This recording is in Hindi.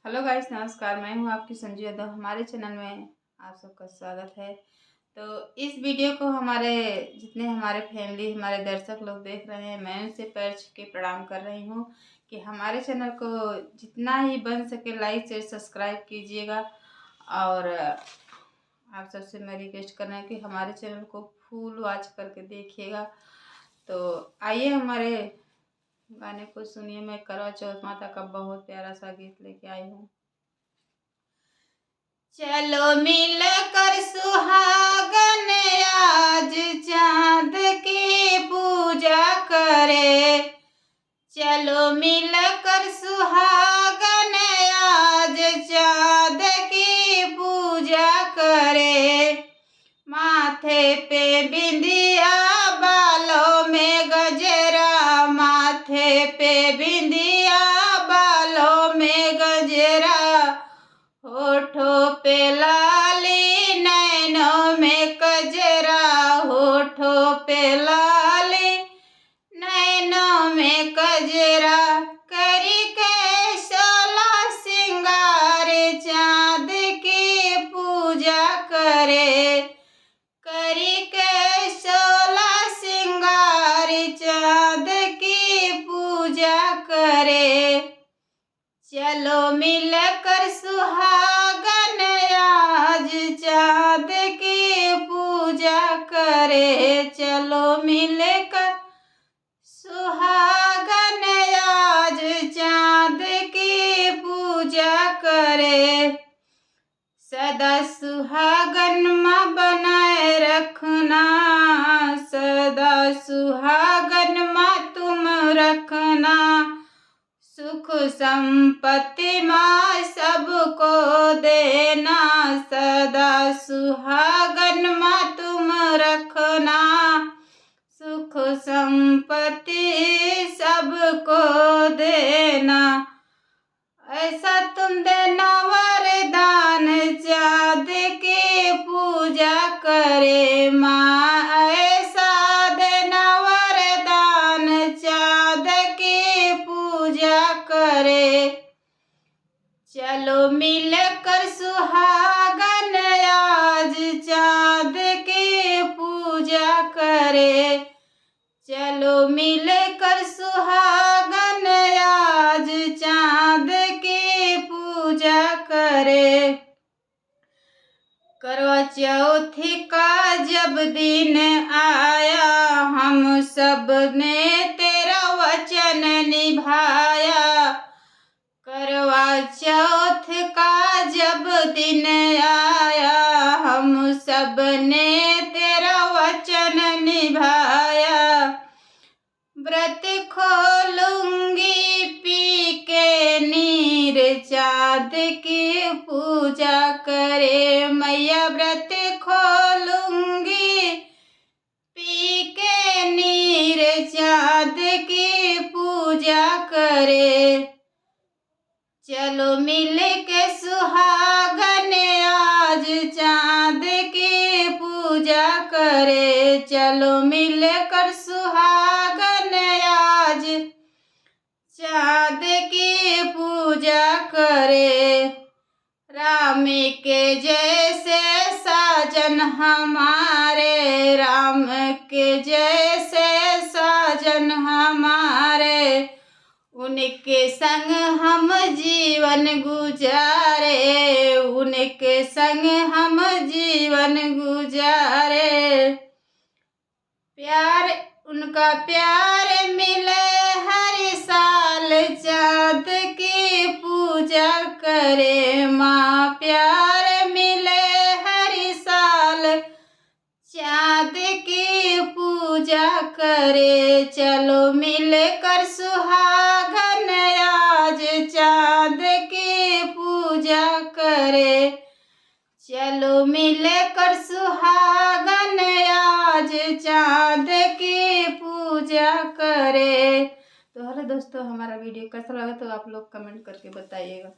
हेलो गाइस, नमस्कार। मैं हूं आपकी संजू यादव। हमारे चैनल में आप सबका स्वागत है। तो इस वीडियो को जितने हमारे फैमिली हमारे दर्शक लोग देख रहे हैं, मैं उनसे पैर छू के प्रणाम कर रही हूं कि हमारे चैनल को जितना ही बन सके लाइक शेयर सब्सक्राइब कीजिएगा। और आप सबसे मैं रिक्वेस्ट कर रही हूँ कि हमारे चैनल को फुल वॉच करके देखिएगा। तो आइए हमारे गाने को सुनिए। मैं करवा चौथ माता का बहुत प्यारा सा गीत लेके आई हूँ। चलो मिल कर सुहागन आज चांद की पूजा करे। चलो मिल कर सुहागन आज चांद की पूजा करे। माथे पे बिंदिया बालों में गजरा, माथे पे बिंदिया बालों में गजरा, होठों पे लाली नैनों में कजरा, होठों पे लाली नैनों में कजरा। करी के 16 सिंगार चांद की पूजा करे। करी के 16 सिंगार चांद की पूजा करे। चलो मिल कर सुहागन आज चांद की पूजा करे। चलो मिल कर सुहागन आज चांद की पूजा करे। सदा सुहागन माँ बनाए रखना, सदा सुहागन माँ तुम रखना। सुख संपत्ति माँ सबको देना, सदा सुहागन माँ तुम रखना। सुख संपत्ति सबको देना। ऐसा तुम देना वरदान चांद की पूजा करे माँ। ऐसा देना वरदान चांद की पूजा करे। चलो मिल कर सुहागन आज चांद की पूजा करे। चलो मिल कर सुहागन आज चांद की पूजा करे। करवा चौथ का जब दिन आया, हम सब ने तेरा वचन निभाया। करवा चौथ का जब दिन आया, हम सब ने तेरा वचन निभाया। व्रत खोलूंगी पी के नीर चांद की पूजा करे मैया। व्रत खोलूंगी पी के नीर चांद की पूजा करे। चलो मिल के सुहागन आज चांद की पूजा करे। चलो मिल कर सुहागन आज चांद की पूजा करे। राम के जैसे साजन हमारे, राम के जैसे साजन हमारे। उनके संग हम जीवन गुजारे, उनके संग हम जीवन गुजारे। प्यार उनका प्यार मिले हर साल चांद की पूजा करे माँ। प्यार मिले हर साल चांद की पूजा करे। चलो मिल कर सुहागन आज चांद की पूजा करे। चलो मिल कर सुहागन आज चांद की पूजा करे। तो हेलो दोस्तों, हमारा वीडियो कैसा लगा तो आप लोग कमेंट करके बताइएगा।